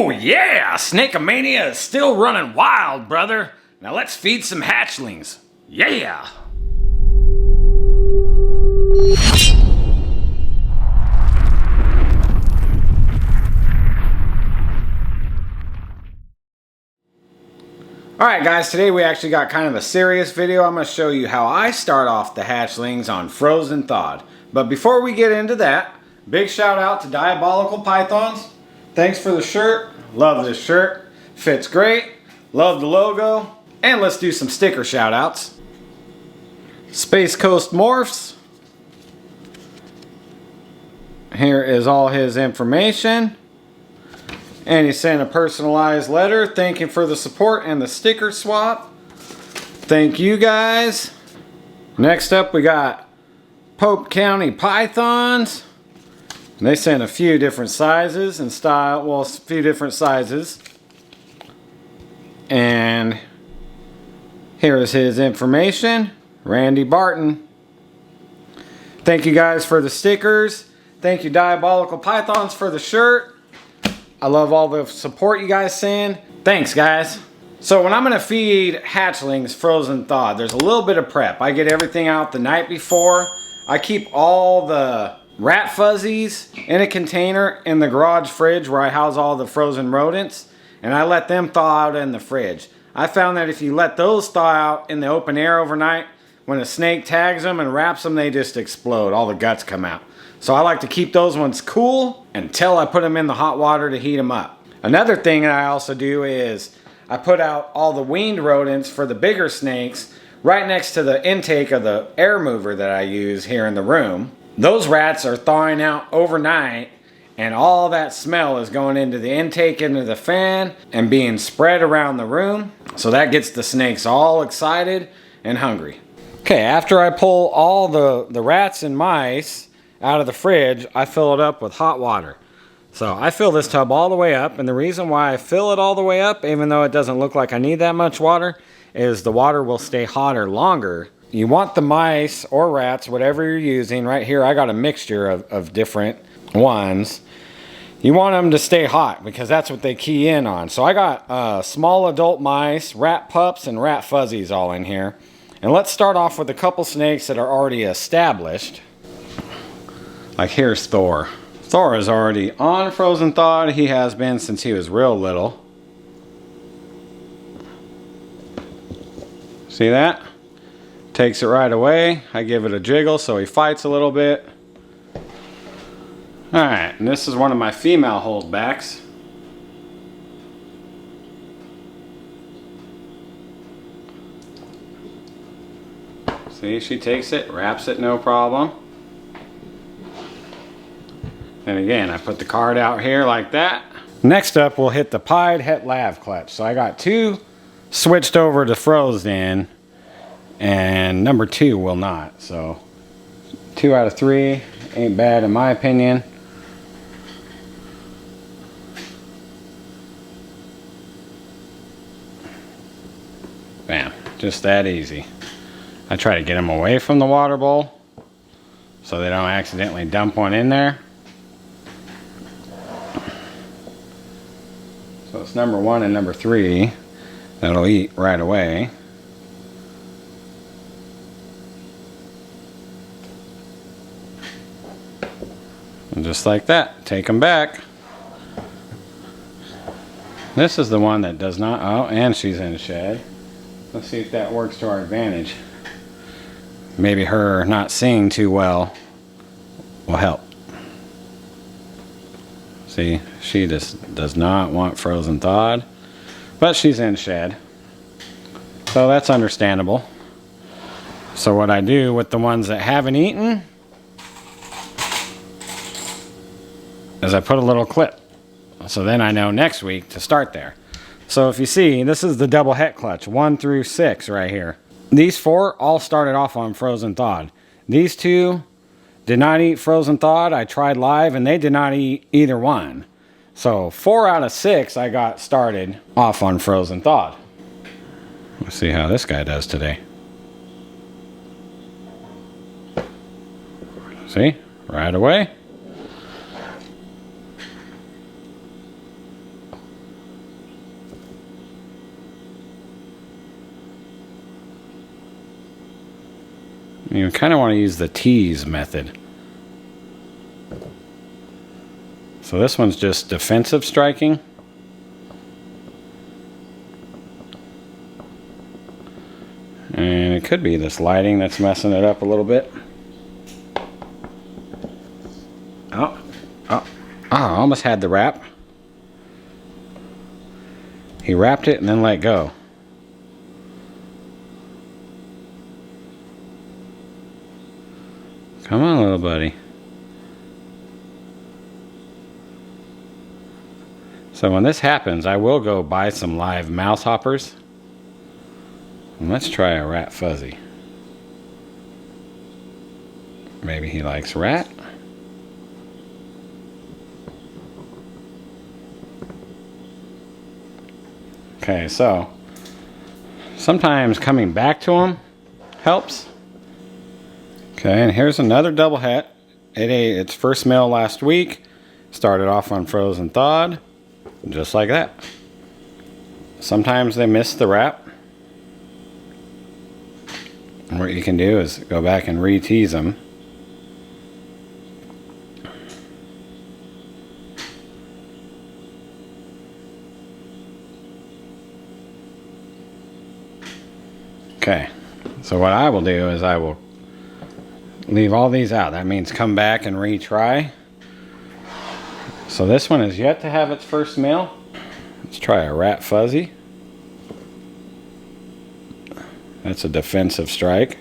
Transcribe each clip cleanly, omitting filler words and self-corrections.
Oh yeah, Snakeomania is still running wild, brother. Now let's feed some hatchlings. Yeah! Alright guys, today we actually got kind of a serious video. I'm going to show you how I start off the hatchlings on Frozen Thawed. But before we get into that, big shout out to Diabolical Pythons. Thanks for the shirt. Love this shirt. Fits great. Love the logo. And let's do some sticker shout outs. Space Coast Morphs. Here is all his information. And he sent a personalized letter thanking for the support and the sticker swap. Thank you guys. Next up we got Pope County Pythons. They sent a few different sizes and style, well, a few different sizes. And here is his information. Randy Barton. Thank you guys for the stickers. Thank you Diabolical Pythons for the shirt. I love all the support you guys send. Thanks guys. So when I'm going to feed hatchlings Frozen Thawed, there's a little bit of prep. I get everything out the night before. I keep all the rat fuzzies in a container in the garage fridge where I house all the frozen rodents. And I let them thaw out in the fridge. I found that if you let those thaw out in the open air overnight, when a snake tags them and wraps them, they just explode. All the guts come out. So I like to keep those ones cool until I put them in the hot water to heat them up. Another thing that I also do is I put out all the weaned rodents for the bigger snakes right next to the intake of the air mover that I use here in the room. Those rats are thawing out overnight and all that smell is going into the intake, into the fan, and being spread around the room. So that gets the snakes all excited and hungry. Okay, after I pull all the rats and mice out of the fridge, I fill it up with hot water. So I fill this tub all the way up, and the reason why I fill it all the way up, even though it doesn't look like I need that much water, is the water will stay hotter longer. You want the mice or rats, whatever you're using, right here I got a mixture of different ones. You want them to stay hot because that's what they key in on. So I got small adult mice, rat pups, and rat fuzzies all in here. And let's start off with a couple snakes that are already established. Like here's Thor. Thor is already on Frozen Thawed. He has been since he was real little. See that? Takes it right away. I give it a jiggle so he fights a little bit. Alright, and this is one of my female holdbacks. See, she takes it, wraps it, no problem. And again, I put the card out here like that. Next up, we'll hit the pied het lav clutch. So I got two switched over to frozen, and number 2 will not. So 2 out of 3 ain't bad in my opinion. Bam, just that easy. I try to get them away from the water bowl so they don't accidentally dump one in there. So it's number 1 and number 3 that'll eat right away. And just like that, take them back. This is the one that does not, oh, and she's in shed. Let's see if that works to our advantage. Maybe her not seeing too well will help. See, she just does not want Frozen Thawed, but she's in shed. So that's understandable. So what I do with the ones that haven't eaten is I put a little clip. So then I know next week to start there. So if you see, this is the double het clutch, 1 through 6 right here. These 4 all started off on Frozen Thawed. These 2 did not eat Frozen Thawed. I tried live and they did not eat either one. So 4 out of 6 I got started off on Frozen Thawed. Let's see how this guy does today. See, right away. You kind of want to use the tease method. So this one's just defensive striking. And it could be this lighting that's messing it up a little bit. Oh, I almost had the wrap. He wrapped it and then let go. Come on, little buddy. So when this happens, I will go buy some live mouse hoppers. And let's try a rat fuzzy. Maybe he likes rat. Okay, so sometimes coming back to him helps. Okay, and here's another double het. It ate its first meal last week. Started off on frozen thawed, just like that. Sometimes they miss the wrap. And what you can do is go back and re-tease them. Okay, so what I will do is I will leave all these out. That means come back and retry. So this one is yet to have its first meal. Let's try a rat fuzzy. That's a defensive strike.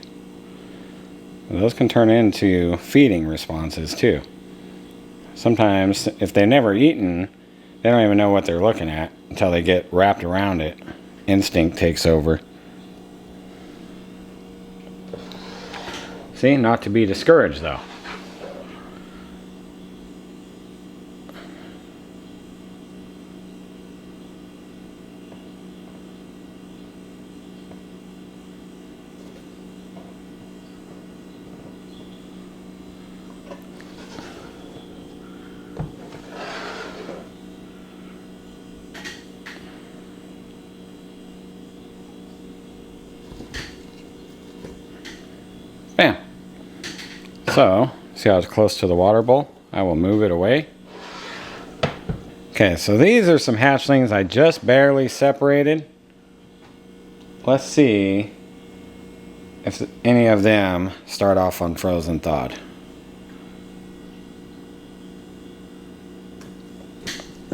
Those can turn into feeding responses too. Sometimes if they've never eaten, they don't even know what they're looking at until they get wrapped around it. Instinct takes over. See, not to be discouraged though. Bam. So, see how it's close to the water bowl? I will move it away. Okay, so these are some hatchlings I just barely separated. Let's see if any of them start off on frozen thawed.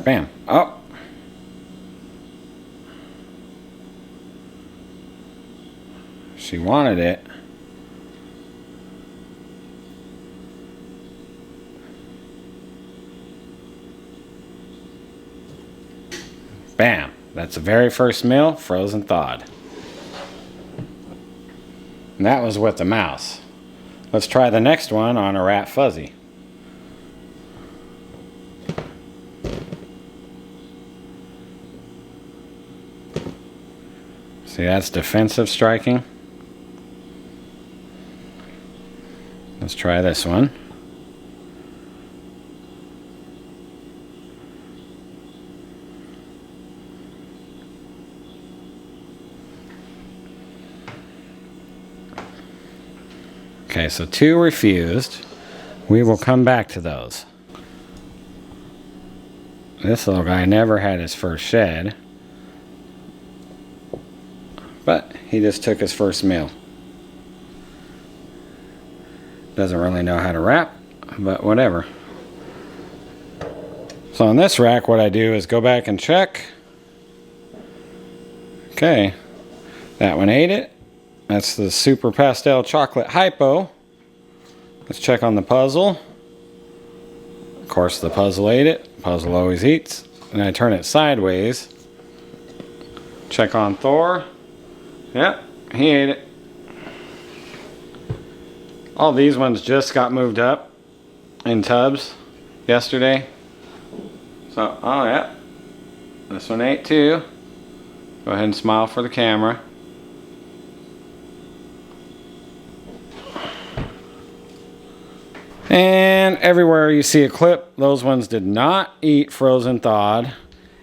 Bam. Oh. She wanted it. Bam. That's the very first meal, frozen thawed. And that was with the mouse. Let's try the next one on a rat fuzzy. See, that's defensive striking. Let's try this one. Okay, so 2 refused. We will come back to those. This little guy never had his first shed, but he just took his first meal. Doesn't really know how to wrap, but whatever. So on this rack, what I do is go back and check. Okay, that one ate it. That's the Super Pastel Chocolate Hypo. Let's check on the puzzle. Of course, the puzzle ate it. Puzzle always eats. And I turn it sideways. Check on Thor. Yep, he ate it. All these ones just got moved up in tubs yesterday. So, oh yeah. This one ate too. Go ahead and smile for the camera. And everywhere you see a clip, those ones did not eat frozen thawed,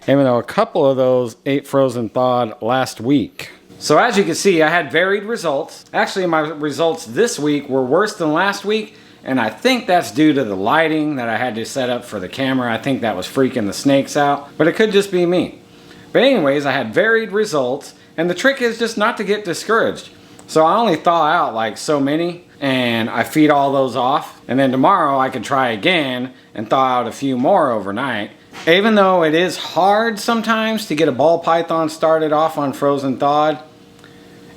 even though a couple of those ate frozen thawed last week. So as you can see, I had varied results. Actually, my results this week were worse than last week, and I think that's due to the lighting that I had to set up for the camera. I think that was freaking the snakes out, but it could just be me. But anyways, I had varied results, and the trick is just not to get discouraged. So I only thaw out like so many, and I feed all those off, and then tomorrow I can try again and thaw out a few more overnight. Even though it is hard sometimes to get a ball python started off on frozen thawed,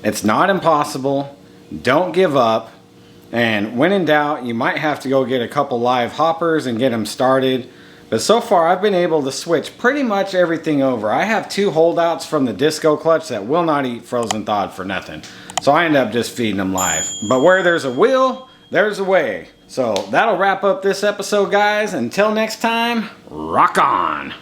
it's not impossible. Don't give up. And when in doubt, you might have to go get a couple live hoppers and get them started. But so far, I've been able to switch pretty much everything over. I have 2 holdouts from the disco clutch that will not eat frozen thawed for nothing. So I end up just feeding them live. But where there's a will, there's a way. So that'll wrap up this episode, guys. Until next time, rock on.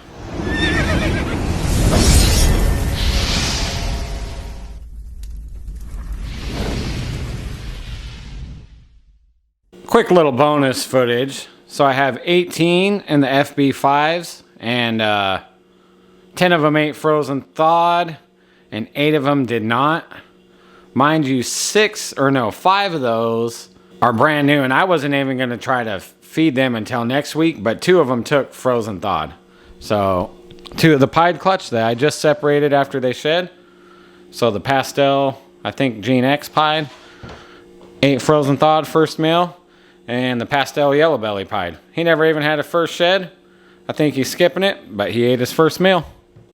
Quick little bonus footage. So I have 18 in the FB5s, and 10 of them ate frozen thawed, and 8 of them did not. Mind you, 5 of those are brand new, and I wasn't even going to try to feed them until next week, but 2 of them took frozen thawed. So 2 of the pied clutch that I just separated after they shed. So the pastel, I think Gene X pied, ate frozen thawed first meal, and the pastel yellow belly pied. He never even had a first shed. I think he's skipping it, but he ate his first meal.